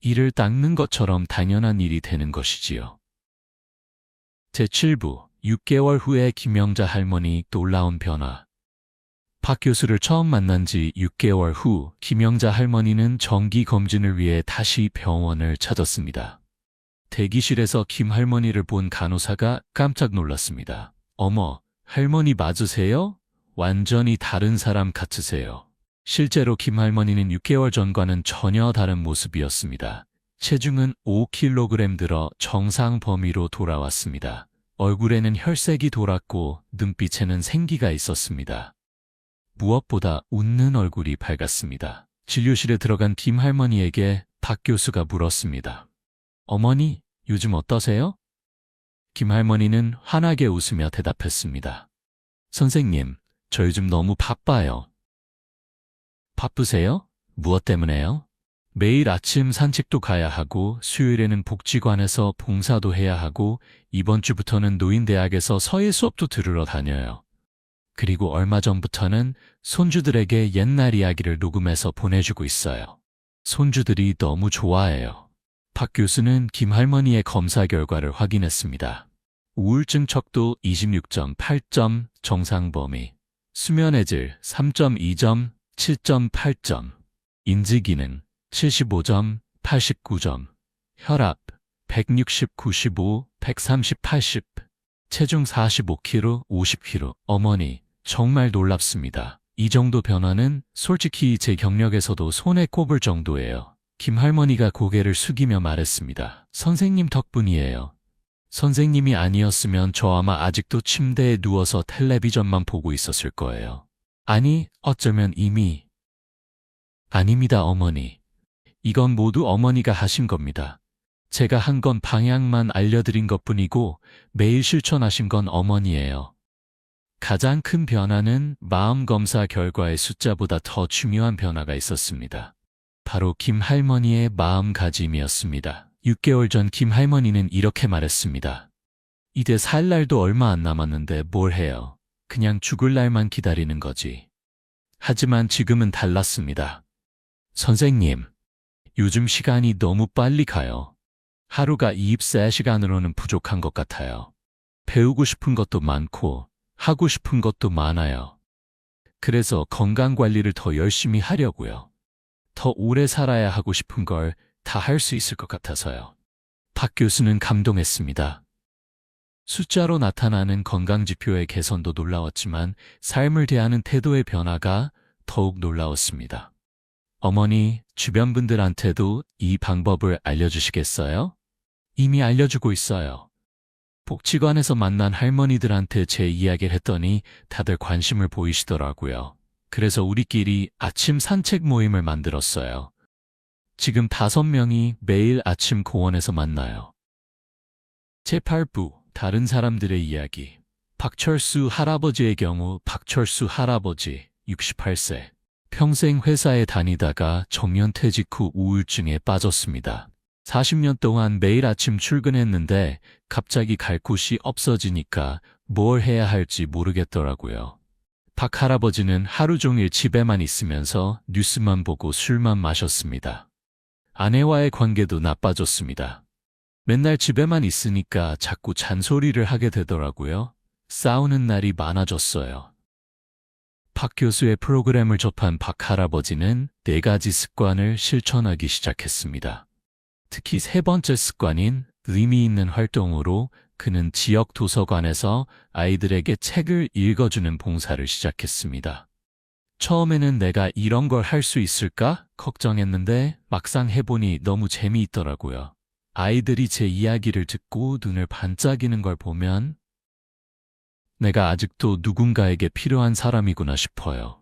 이를 닦는 것처럼 당연한 일이 되는 것이지요. 제7부, 6개월 후에 김영자 할머니 놀라운 변화. 박 교수를 처음 만난 지 6개월 후 김영자 할머니는 정기 검진을 위해 다시 병원을 찾았습니다. 대기실에서 김 할머니를 본 간호사가 깜짝 놀랐습니다. 어머, 할머니 맞으세요? 완전히 다른 사람 같으세요. 실제로 김 할머니는 6개월 전과는 전혀 다른 모습이었습니다. 체중은 5kg 들어 정상 범위로 돌아왔습니다. 얼굴에는 혈색이 돌았고 눈빛에는 생기가 있었습니다. 무엇보다 웃는 얼굴이 밝았습니다. 진료실에 들어간 김 할머니에게 박 교수가 물었습니다. 어머니, 요즘 어떠세요? 김 할머니는 환하게 웃으며 대답했습니다. 선생님, 저 요즘 너무 바빠요. 바쁘세요? 무엇 때문에요? 매일 아침 산책도 가야 하고 수요일에는 복지관에서 봉사도 해야 하고 이번 주부터는 노인대학에서 서예 수업도 들으러 다녀요. 그리고 얼마 전부터는 손주들에게 옛날 이야기를 녹음해서 보내주고 있어요. 손주들이 너무 좋아해요. 박 교수는 김 할머니의 검사 결과를 확인했습니다. 우울증 척도 26.8점, 정상 범위. 수면의 질 3.2점, 7.8점. 인지기능 75점, 89점. 혈압 160, 95, 130, 80. 체중 45kg, 50kg. 어머니, 정말 놀랍습니다. 이 정도 변화는 솔직히 제 경력에서도 손에 꼽을 정도예요. 김 할머니가 고개를 숙이며 말했습니다. 선생님 덕분이에요. 선생님이 아니었으면 저 아마 아직도 침대에 누워서 텔레비전만 보고 있었을 거예요. 아니, 어쩌면 이미. 아닙니다, 어머니. 이건 모두 어머니가 하신 겁니다. 제가 한 건 방향만 알려드린 것뿐이고 매일 실천하신 건 어머니예요. 가장 큰 변화는 마음 검사 결과의 숫자보다 더 중요한 변화가 있었습니다. 바로 김 할머니의 마음가짐이었습니다. 6개월 전 김 할머니는 이렇게 말했습니다. 이제 살 날도 얼마 안 남았는데 뭘 해요. 그냥 죽을 날만 기다리는 거지. 하지만 지금은 달랐습니다. 선생님, 요즘 시간이 너무 빨리 가요. 하루가 24시간으로는 부족한 것 같아요. 배우고 싶은 것도 많고 하고 싶은 것도 많아요. 그래서 건강 관리를 더 열심히 하려고요. 더 오래 살아야 하고 싶은 걸 다 할 수 있을 것 같아서요. 박 교수는 감동했습니다. 숫자로 나타나는 건강지표의 개선도 놀라웠지만 삶을 대하는 태도의 변화가 더욱 놀라웠습니다. 어머니, 주변 분들한테도 이 방법을 알려주시겠어요? 이미 알려주고 있어요. 복지관에서 만난 할머니들한테 제 이야기를 했더니 다들 관심을 보이시더라고요. 그래서 우리끼리 아침 산책 모임을 만들었어요. 지금 5명이 매일 아침 공원에서 만나요. 제8부 다른 사람들의 이야기. 박철수 할아버지의 경우 박철수 할아버지 68세. 평생 회사에 다니다가 정년퇴직 후 우울증에 빠졌습니다. 40년 동안 매일 아침 출근했는데 갑자기 갈 곳이 없어지니까 뭘 해야 할지 모르겠더라고요. 박 할아버지는 하루 종일 집에만 있으면서 뉴스만 보고 술만 마셨습니다. 아내와의 관계도 나빠졌습니다. 맨날 집에만 있으니까 자꾸 잔소리를 하게 되더라고요. 싸우는 날이 많아졌어요. 박 교수의 프로그램을 접한 박 할아버지는 4가지 습관을 실천하기 시작했습니다. 특히 3번째 습관인 의미 있는 활동으로 그는 지역 도서관에서 아이들에게 책을 읽어주는 봉사를 시작했습니다. 처음에는 내가 이런 걸 할 수 있을까 걱정했는데 막상 해보니 너무 재미있더라고요. 아이들이 제 이야기를 듣고 눈을 반짝이는 걸 보면 내가 아직도 누군가에게 필요한 사람이구나 싶어요.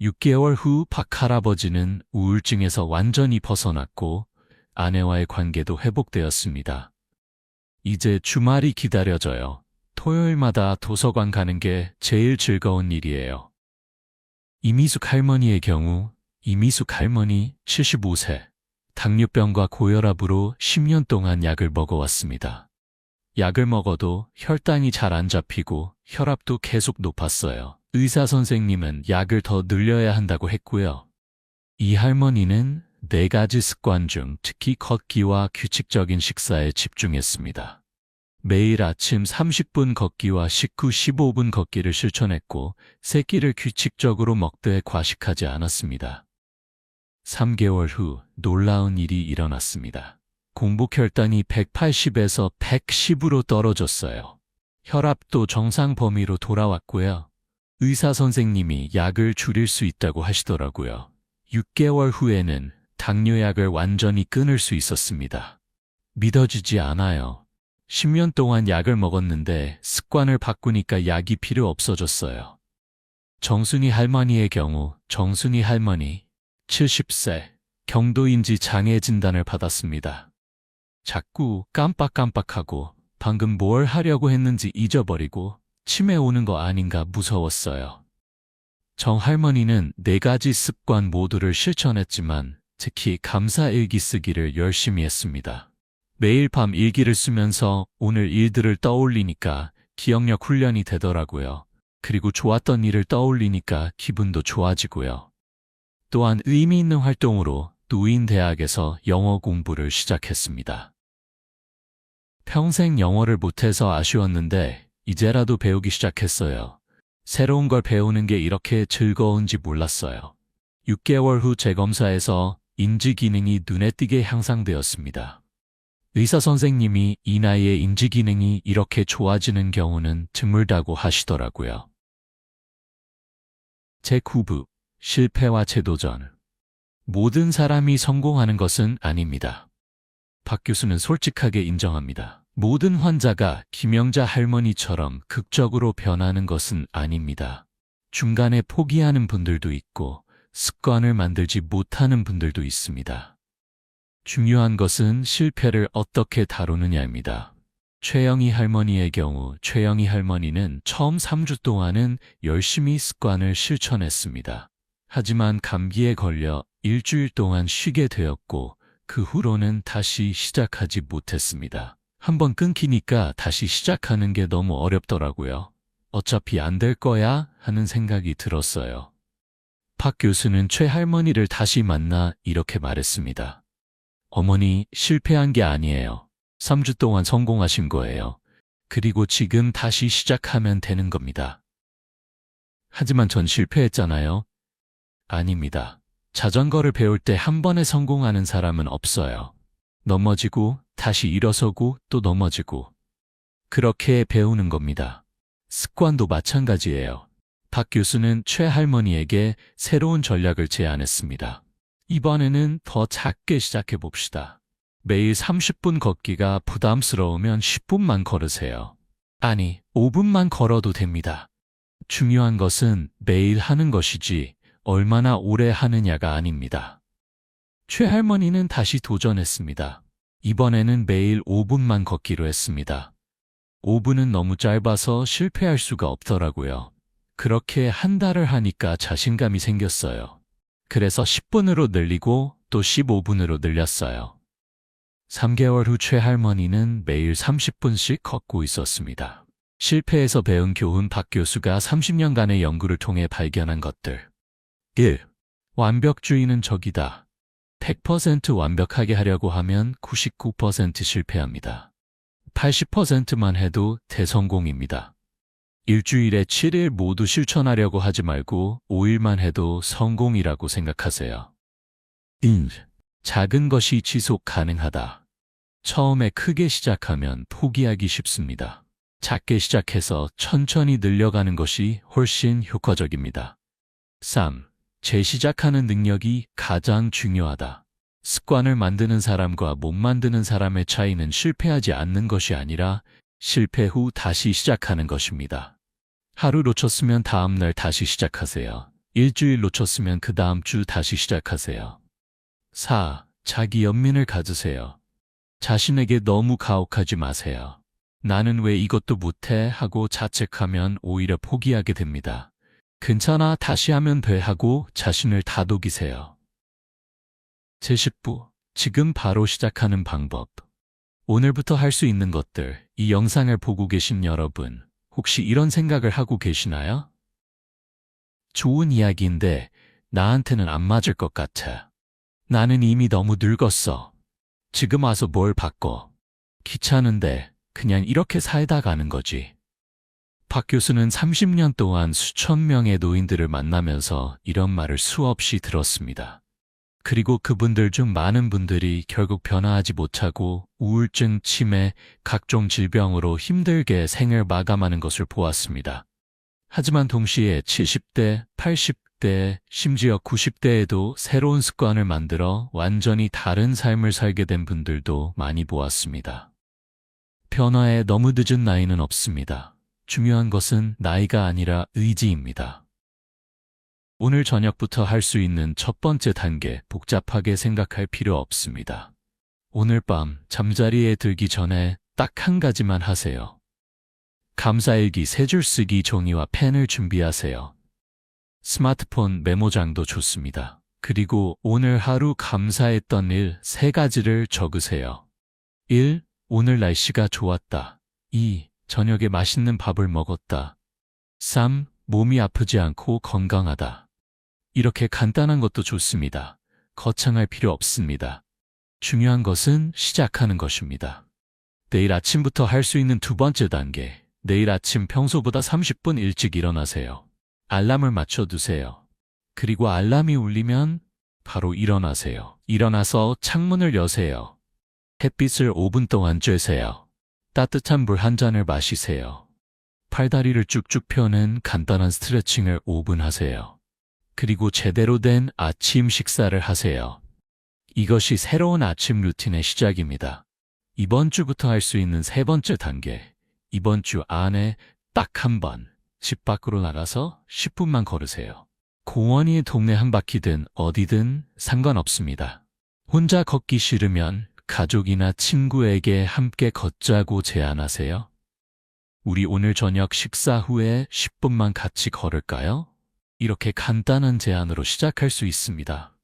6개월 후 박 할아버지는 우울증에서 완전히 벗어났고 아내와의 관계도 회복되었습니다. 이제 주말이 기다려져요. 토요일마다 도서관 가는 게 제일 즐거운 일이에요. 이미숙 할머니의 경우 이미숙 할머니 75세. 당뇨병과 고혈압으로 10년 동안 약을 먹어왔습니다. 약을 먹어도 혈당이 잘 안 잡히고 혈압도 계속 높았어요. 의사 선생님은 약을 더 늘려야 한다고 했고요. 이 할머니는 4가지 습관 중 특히 걷기와 규칙적인 식사에 집중했습니다. 매일 아침 30분 걷기와 식후 15분 걷기를 실천했고 새끼를 규칙적으로 먹되 과식하지 않았습니다. 3개월 후 놀라운 일이 일어났습니다. 공복 혈당이 180에서 110으로 떨어졌어요. 혈압도 정상 범위로 돌아왔고요. 의사 선생님이 약을 줄일 수 있다고 하시더라고요. 6개월 후에는 당뇨약을 완전히 끊을 수 있었습니다. 믿어지지 않아요. 10년 동안 약을 먹었는데 습관을 바꾸니까 약이 필요 없어졌어요. 정순이 할머니의 경우 정순이 할머니 70세 경도인지 장애 진단을 받았습니다. 자꾸 깜빡깜빡하고 방금 뭘 하려고 했는지 잊어버리고 치매 오는 거 아닌가 무서웠어요. 정 할머니는 4가지 습관 모두를 실천했지만 특히 감사일기 쓰기를 열심히 했습니다. 매일 밤 일기를 쓰면서 오늘 일들을 떠올리니까 기억력 훈련이 되더라고요. 그리고 좋았던 일을 떠올리니까 기분도 좋아지고요. 또한 의미 있는 활동으로 노인대학에서 영어 공부를 시작했습니다. 평생 영어를 못해서 아쉬웠는데 이제라도 배우기 시작했어요. 새로운 걸 배우는 게 이렇게 즐거운지 몰랐어요. 6개월 후 재검사에서 인지 기능이 눈에 띄게 향상되었습니다. 의사 선생님이 이 나이에 인지 기능이 이렇게 좋아지는 경우는 드물다고 하시더라고요. 제9부 실패와 재도전. 모든 사람이 성공하는 것은 아닙니다. 박 교수는 솔직하게 인정합니다. 모든 환자가 김영자 할머니처럼 극적으로 변하는 것은 아닙니다. 중간에 포기하는 분들도 있고 습관을 만들지 못하는 분들도 있습니다. 중요한 것은 실패를 어떻게 다루느냐입니다. 최영희 할머니의 경우 최영희 할머니는 처음 3주 동안은 열심히 습관을 실천했습니다. 하지만 감기에 걸려 일주일 동안 쉬게 되었고 그 후로는 다시 시작하지 못했습니다. 한번 끊기니까 다시 시작하는 게 너무 어렵더라고요. 어차피 안 될 거야 하는 생각이 들었어요. 박 교수는 최할머니를 다시 만나 이렇게 말했습니다. 어머니, 실패한 게 아니에요. 3주 동안 성공하신 거예요. 그리고 지금 다시 시작하면 되는 겁니다. 하지만 전 실패했잖아요. 아닙니다. 자전거를 배울 때 한 번에 성공하는 사람은 없어요. 넘어지고 다시 일어서고 또 넘어지고 그렇게 배우는 겁니다. 습관도 마찬가지예요. 박 교수는 최할머니에게 새로운 전략을 제안했습니다. 이번에는 더 작게 시작해 봅시다. 매일 30분 걷기가 부담스러우면 10분만 걸으세요. 아니, 5분만 걸어도 됩니다. 중요한 것은 매일 하는 것이지 얼마나 오래 하느냐가 아닙니다. 최할머니는 다시 도전했습니다. 이번에는 매일 5분만 걷기로 했습니다. 5분은 너무 짧아서 실패할 수가 없더라고요. 그렇게 한 달을 하니까 자신감이 생겼어요. 그래서 10분으로 늘리고 또 15분으로 늘렸어요. 3개월 후 최할머니는 매일 30분씩 걷고 있었습니다. 실패에서 배운 교훈. 박 교수가 30년간의 연구를 통해 발견한 것들. 1. 완벽주의는 적이다. 100% 완벽하게 하려고 하면 99% 실패합니다. 80%만 해도 대성공입니다. 일주일에 7일 모두 실천하려고 하지 말고 5일만 해도 성공이라고 생각하세요. 2. 작은 것이 지속 가능하다. 처음에 크게 시작하면 포기하기 쉽습니다. 작게 시작해서 천천히 늘려가는 것이 훨씬 효과적입니다. 3. 재시작하는 능력이 가장 중요하다. 습관을 만드는 사람과 못 만드는 사람의 차이는 실패하지 않는 것이 아니라 실패 후 다시 시작하는 것입니다. 하루 놓쳤으면 다음 날 다시 시작하세요. 일주일 놓쳤으면 그 다음 주 다시 시작하세요. 4. 자기 연민을 가지세요. 자신에게 너무 가혹하지 마세요. 나는 왜 이것도 못해 하고 자책하면 오히려 포기하게 됩니다. 괜찮아, 다시 하면 돼 하고 자신을 다독이세요. 제10부, 지금 바로 시작하는 방법. 오늘부터 할 수 있는 것들. 이 영상을 보고 계신 여러분, 혹시 이런 생각을 하고 계시나요? 좋은 이야기인데 나한테는 안 맞을 것 같아. 나는 이미 너무 늙었어. 지금 와서 뭘 바꿔. 귀찮은데 그냥 이렇게 살다 가는 거지. 박 교수는 30년 동안 수천 명의 노인들을 만나면서 이런 말을 수없이 들었습니다. 그리고 그분들 중 많은 분들이 결국 변화하지 못하고 우울증, 치매, 각종 질병으로 힘들게 생을 마감하는 것을 보았습니다. 하지만 동시에 70대, 80대, 심지어 90대에도 새로운 습관을 만들어 완전히 다른 삶을 살게 된 분들도 많이 보았습니다. 변화에 너무 늦은 나이는 없습니다. 중요한 것은 나이가 아니라 의지입니다. 오늘 저녁부터 할 수 있는 첫 번째 단계, 복잡하게 생각할 필요 없습니다. 오늘 밤 잠자리에 들기 전에 딱 한 가지만 하세요. 감사일기 3줄 쓰기 종이와 펜을 준비하세요. 스마트폰 메모장도 좋습니다. 그리고 오늘 하루 감사했던 일 3가지를 적으세요. 1. 오늘 날씨가 좋았다. 2. 저녁에 맛있는 밥을 먹었다. 3. 몸이 아프지 않고 건강하다. 이렇게 간단한 것도 좋습니다. 거창할 필요 없습니다. 중요한 것은 시작하는 것입니다. 내일 아침부터 할 수 있는 두 번째 단계. 내일 아침 평소보다 30분 일찍 일어나세요. 알람을 맞춰두세요. 그리고 알람이 울리면 바로 일어나세요. 일어나서 창문을 여세요. 햇빛을 5분 동안 쬐세요. 따뜻한 물 한 잔을 마시세요. 팔다리를 쭉쭉 펴는 간단한 스트레칭을 5분 하세요. 그리고 제대로 된 아침 식사를 하세요. 이것이 새로운 아침 루틴의 시작입니다. 이번 주부터 할 수 있는 3번째 단계. 이번 주 안에 딱 한 번 집 밖으로 나가서 10분만 걸으세요. 공원이 동네 한 바퀴든 어디든 상관없습니다. 혼자 걷기 싫으면 가족이나 친구에게 함께 걷자고 제안하세요. 우리 오늘 저녁 식사 후에 10분만 같이 걸을까요? 이렇게 간단한 제안으로 시작할 수 있습니다.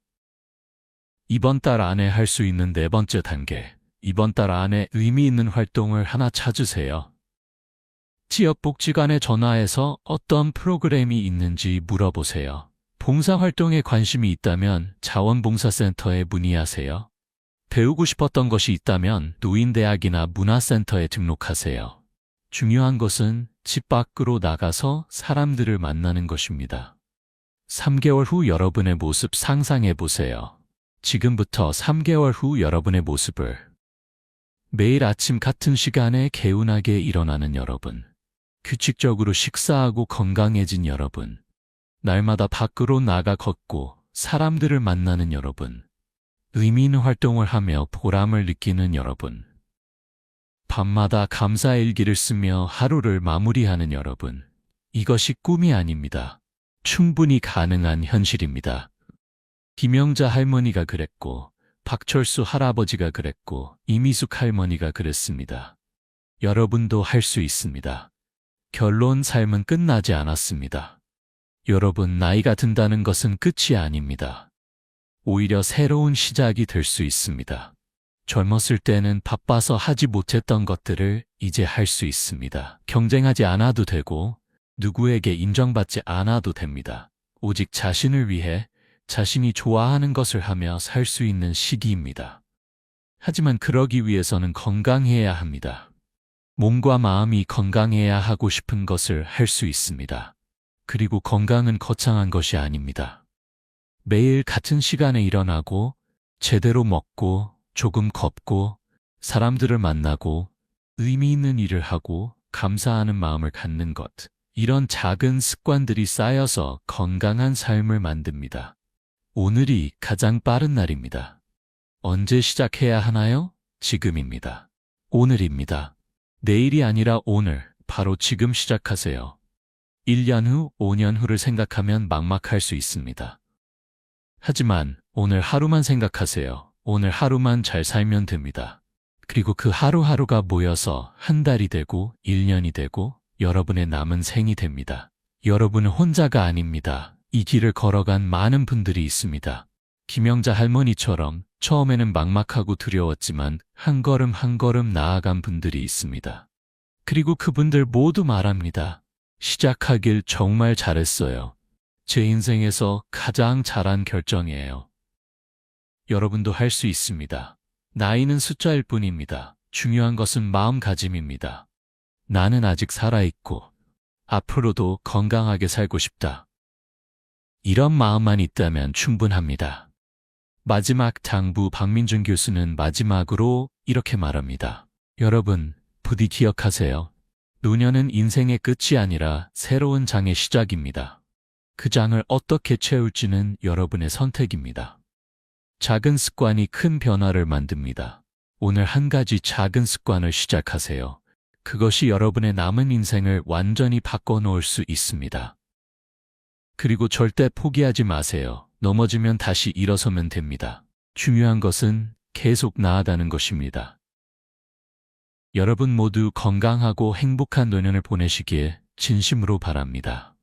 이번 달 안에 할 수 있는 4번째 단계. 이번 달 안에 의미 있는 활동을 하나 찾으세요. 지역복지관에 전화해서 어떤 프로그램이 있는지 물어보세요. 봉사활동에 관심이 있다면 자원봉사센터에 문의하세요. 배우고 싶었던 것이 있다면 노인대학이나 문화센터에 등록하세요. 중요한 것은 집 밖으로 나가서 사람들을 만나는 것입니다. 3개월 후 여러분의 모습 상상해 보세요. 지금부터 3개월 후 여러분의 모습을 매일 아침 같은 시간에 개운하게 일어나는 여러분, 규칙적으로 식사하고 건강해진 여러분, 날마다 밖으로 나가 걷고 사람들을 만나는 여러분, 의미 있는 활동을 하며 보람을 느끼는 여러분, 밤마다 감사일기를 쓰며 하루를 마무리하는 여러분, 이것이 꿈이 아닙니다. 충분히 가능한 현실입니다. 김영자 할머니가 그랬고, 박철수 할아버지가 그랬고, 이미숙 할머니가 그랬습니다. 여러분도 할 수 있습니다. 결론, 삶은 끝나지 않았습니다. 여러분, 나이가 든다는 것은 끝이 아닙니다. 오히려 새로운 시작이 될 수 있습니다. 젊었을 때는 바빠서 하지 못했던 것들을 이제 할 수 있습니다. 경쟁하지 않아도 되고 누구에게 인정받지 않아도 됩니다. 오직 자신을 위해 자신이 좋아하는 것을 하며 살 수 있는 시기입니다. 하지만 그러기 위해서는 건강해야 합니다. 몸과 마음이 건강해야 하고 싶은 것을 할 수 있습니다. 그리고 건강은 거창한 것이 아닙니다. 매일 같은 시간에 일어나고 제대로 먹고 조금 걷고 사람들을 만나고 의미 있는 일을 하고 감사하는 마음을 갖는 것, 이런 작은 습관들이 쌓여서 건강한 삶을 만듭니다. 오늘이 가장 빠른 날입니다. 언제 시작해야 하나요? 지금입니다. 오늘입니다. 내일이 아니라 오늘, 바로 지금 시작하세요. 1년 후, 5년 후를 생각하면 막막할 수 있습니다. 하지만 오늘 하루만 생각하세요. 오늘 하루만 잘 살면 됩니다. 그리고 그 하루하루가 모여서 한 달이 되고 1년이 되고 여러분의 남은 생이 됩니다. 여러분은 혼자가 아닙니다. 이 길을 걸어간 많은 분들이 있습니다. 김영자 할머니처럼 처음에는 막막하고 두려웠지만 한 걸음 한 걸음 나아간 분들이 있습니다. 그리고 그분들 모두 말합니다. 시작하길 정말 잘했어요. 제 인생에서 가장 잘한 결정이에요. 여러분도 할 수 있습니다. 나이는 숫자일 뿐입니다. 중요한 것은 마음가짐입니다. 나는 아직 살아있고 앞으로도 건강하게 살고 싶다. 이런 마음만 있다면 충분합니다. 마지막 당부 박민준 교수는 마지막으로 이렇게 말합니다. 여러분, 부디 기억하세요. 노년은 인생의 끝이 아니라 새로운 장의 시작입니다. 그 장을 어떻게 채울지는 여러분의 선택입니다. 작은 습관이 큰 변화를 만듭니다. 오늘 한 가지 작은 습관을 시작하세요. 그것이 여러분의 남은 인생을 완전히 바꿔놓을 수 있습니다. 그리고 절대 포기하지 마세요. 넘어지면 다시 일어서면 됩니다. 중요한 것은 계속 나아가는 것입니다. 여러분 모두 건강하고 행복한 노년을 보내시길 진심으로 바랍니다.